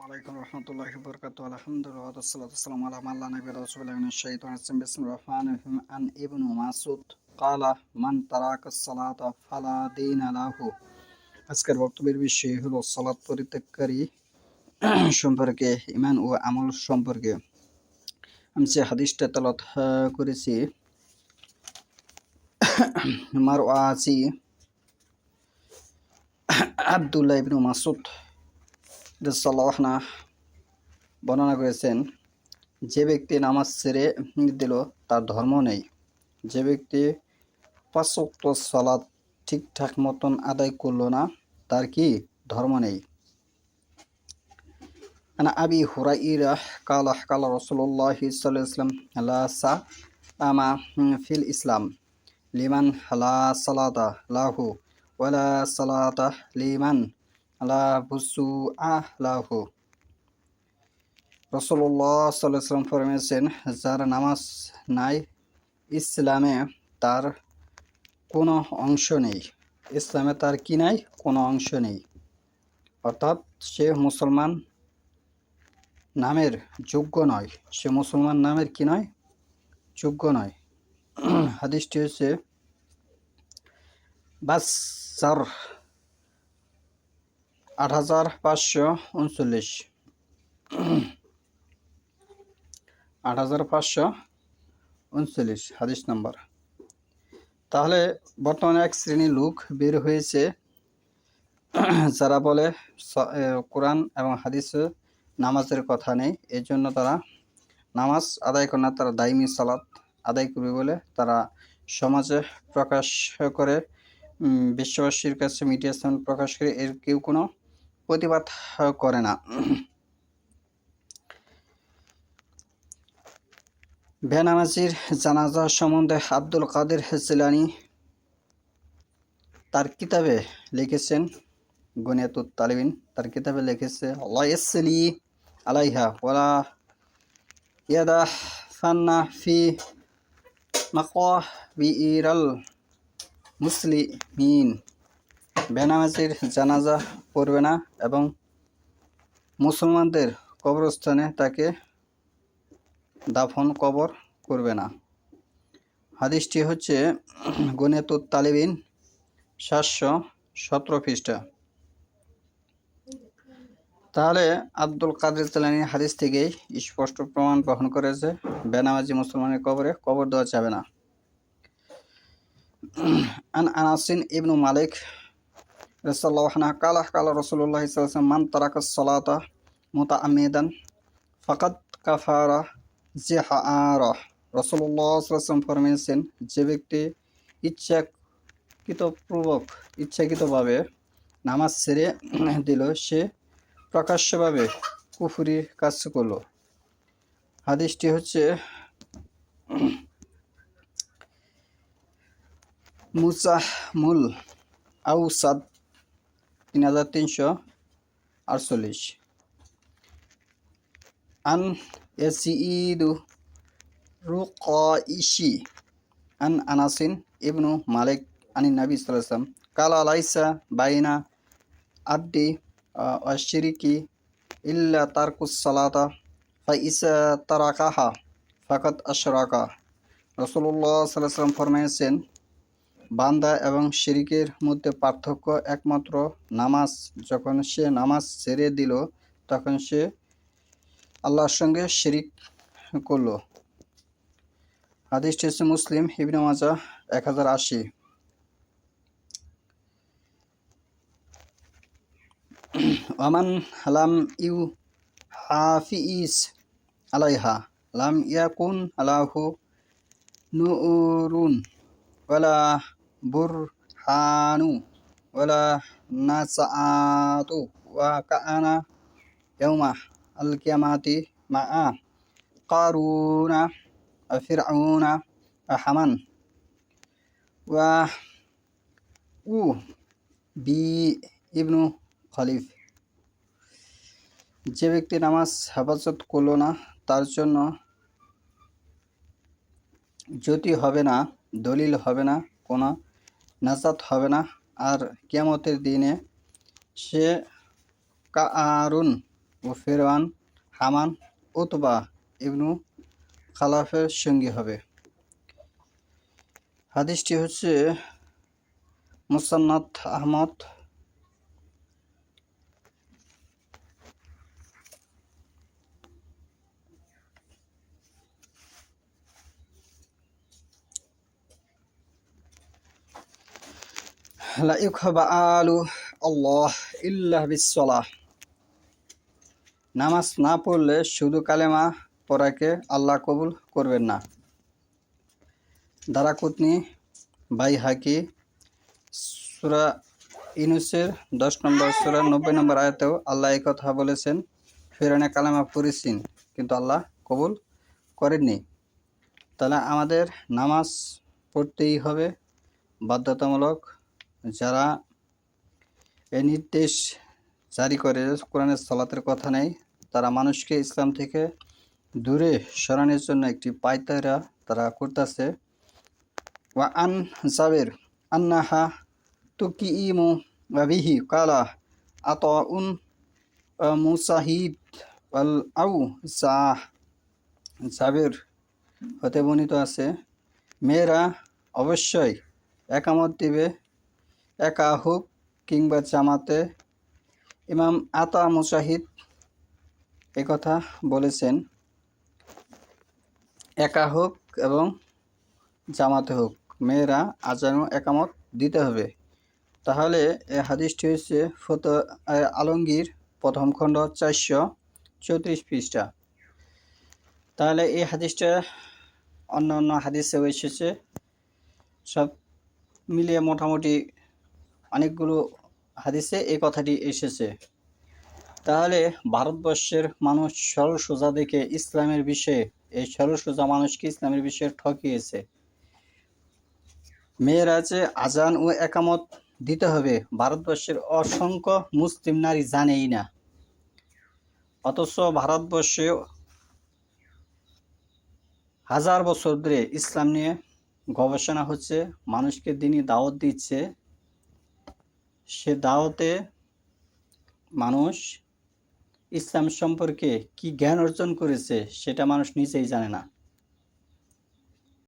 ওয়ালাইকুম রহমতুল্লাহি বরকাতুহু আলহামদুলিল্লাহ ওয়াসসালাতু ওয়াসসালামু আলা মান লা নাবিয়্যা রাসূলুল্লাহি মিনাশ শাইতানির রাজিম বিসমিল্লাহির রহমানির রহিম আন ইবনু মাসউদ ক্বালা মান তারাকাস সালাতা ফালা দীনা লাহু। আজকের বক্তব্যের বিষয় হলো সালাত পরিত্যাগকারী সম্পর্কে, ঈমান ও আমল সম্পর্কে। আমি যে হাদিসটা তেলাওয়াত করেছি, মারওয়াজি আব্দুল্লাহ ইবনু মাসউদ রাদিয়াল্লাহু আনহু বর্ণনা করেছেন, যে ব্যক্তি নামাজ ছেড়ে দিল তার ধর্ম নেই। যে ব্যক্তি ৫ ওয়াক্ত সালাত ঠিকঠাক মতন আদায় করলো না, তার কি ধর্ম নেই। আনা আবি হুরাইরা কালা কালা রাসূলুল্লাহ সাল্লাল্লাহু আলাইহি ওয়াসাল্লাম লা সালামা ফিল ইসলাম লিমান লা সালাতা লাহু ওয়ালা সালাতা লিমান লা বুসুআ লাহু। রাসূলুল্লাহ সাল্লাল্লাহু আলাইহি ওয়াসাল্লাম ফরমিয়েছেন, যার নামাজ নাই, ইসলামে তার কোনো অংশ নেই। ইসলামে তার কি নাই? কোনো অংশ নেই। অর্থাৎ সে মুসলমান নামের যোগ্য নয়। সে মুসলমান নামের কি নয়? যোগ্য নয়। হাদিসটি হচ্ছে বাচ্চার ৮৫৩৯ ৮৫৩৯ হাদিস নাম্বার। তাহলে বর্তমানে এক শ্রেণীর লোক বের হয়েছে যারা বলে কোরআন এবং হাদিসে নামাজের কথা নেই, এর জন্য তারা নামাজ আদায় করে না, তারা দাইমি সালাত আদায় করবে বলে তারা সমাজে প্রকাশ করে, বিশ্ববাসীর কাছে মিডিয়ার সামনে প্রকাশ করে, এর কেউ কোনো প্রতিবাদ করে না। বেনামাজির জানাজা সম্বন্ধে আব্দুল কাদের জিলানী তার কিতাবে লিখেছেন, গুনিয়াতুত তালিবিন, তার কিতাবে লিখেছে, আল্লাহ ইয়াসলি আলাইহা ওয়ালা ইয়াদাফান্না ফি মাকাবিরাল মুসলিমিন। বেনামাজির জানাজা পড়বে না এবং মুসলমানদের কবরস্থানে তাকে দাফন কবর করবে না। হাদিসটি হচ্ছে গুনিয়াতুত তালিবিন ৭১৭ পৃষ্ঠা। তাহলে আব্দুল কাদের জিলানী হাদিস থেকেই স্পষ্ট প্রমাণ বহন করেছে বেনামাজি মুসলমানের কবরে কবর দেওয়া যাবে না। আন আনাসিন ইবনু মালিক রাদিয়াল্লাহু আনহু কালা কালা রাসূলুল্লাহ সাল্লাল্লাহু আলাইহি ওয়াসাল্লাম মান তারাকাস সালাতা মুতাআম্মিদান ফাকাদ কাফারা জিহারা। রাসূলুল্লাহ সাল্লাল্লাহু আলাইহি ওয়াসাল্লাম ফরমিয়েছেন, যে ব্যক্তি ইচ্ছাকৃতভাবে নামাজ ছেড়ে দিল, সে প্রকাশ্যভাবে কুফরি কাজ করলো। হাদিসটি হচ্ছে মুসাহমুল আউসাদ ৩৩৪৮। আন ইয়াসিদু রুকাইশি আন আনাসিন ইবনু মালিক আনিন নবী সাল্লাল্লাহু আলাইহি ওয়াসাল্লাম কালা লাইসা বাইনা আবদি ওয়া শিরকি ইল্লা তারকুস সালাতা ফাইসা তারাকাহা ফাকাদ আশরাকা। রাসূলুল্লাহ সাল্লাল্লাহু আলাইহি ওয়াসাল্লাম ফরমাইয়েছেন, বান্দা এবং শিরকের মধ্যে পার্থক্য একমাত্র নামাজ। যখন সে নামাজ ছেড়ে দিল, তখন সে আল্লাহর সঙ্গে শিরিক করল। হাদিসটি হচ্ছে মুসলিম, ইবনে মাজাহ ১০৮০। ওয়ামান লাম ইউ হাফিজ আলাইহা লাম ইয়াকুন আলাহু নুরুন ওয়ালা বুরহানু ওয়ালা নাসাআতু ওয়া কাআনা ইয়াউমা আল কিয়ামাতি মা'a কারুনা ফিরআউনা হামান ওয়া উ বি ইবনু খলিফ। যে ব্যক্তি নামাজ হেফাজত করল না, তার জন্য জ্যোতি হবে না, দলিল হবে না, কোনো নাজাত হবে না। আর কিয়ামতের দিনে সে কারুন ও ফেরওয়ান, হামান, উতবা ইবনু খালাফের সঙ্গী হবে। হাদিসটি হচ্ছে মুসান্নাদ আহমদ। লা ইউকবালু আল্লাহ ইল্লা বিসসালাহ। নামাজ না পড়লে শুধু কালেমা পড়াকে আল্লাহ কবুল করবেন না। দারাকুতনি, বাইহাকি, সূরা ইউনূসের 10 নম্বর সূরা 90 নম্বর আয়াতেও আল্লাহ এই কথা বলেছেন, ফিরআউনে কালেমা পড়েছেন কিন্তু আল্লাহ কবুল করেননি। তাহলে আমাদের নামাজ পড়তেই হবে বাধ্যতামূলক। যারা এই নির্দেশ জারি করে কোরআনের সালাতের কথা নেই, তারা মানুষকে ইসলাম থেকে দূরে সরানোর জন্য একটি পায়তারা তারা করতেছে। ওয়া আন জাবের আন্নাহা তুকিইমু বিহি কালা আতাউন মুসাহিদ ওয়াল আউ জাহ। জাবের হতে বর্ণিত আছে, মেয়েরা অবশ্যই একামত দিবে, একা হোক কিংবা জামাতে। ইমাম আতা মুজাহিদ একথা বলেছেন, একা হোক এবং জামাতে হোক মেয়েরা আজান ও একামত দিতে হবে। তাহলে এই হাদিসটি হচ্ছে আলমগীর প্রথম খণ্ড 434 পৃষ্ঠা। তাহলে এই হাদিসটা অন্য অন্য হাদিসেও এসেছে, সব মিলিয়ে মোটামুটি অনেকগুলো হাদিসে এই কথাটি এসেছে। তাহলে ভারতবর্ষের মানুষ সরল সোজা দেখে ইসলামের বিষয়ে, এই সরল সোজা মানুষকে ইসলামের বিষয়ে ঠকিয়েছে। মেয়েরা যে আজান ও একামত দিতে হবে ভারতবর্ষের অসংখ্য মুসলিম নারী জানেই না, অথচ ভারতবর্ষে হাজার বছর ধরে ইসলাম নিয়ে গবেষণা হচ্ছে, মানুষকে দিনই দাওয়াত দিচ্ছে। সে দাওয়াতে মানুষ ইসলাম সম্পর্কে কি জ্ঞান অর্জন করেছে সেটা মানুষ নিজেই জানে না।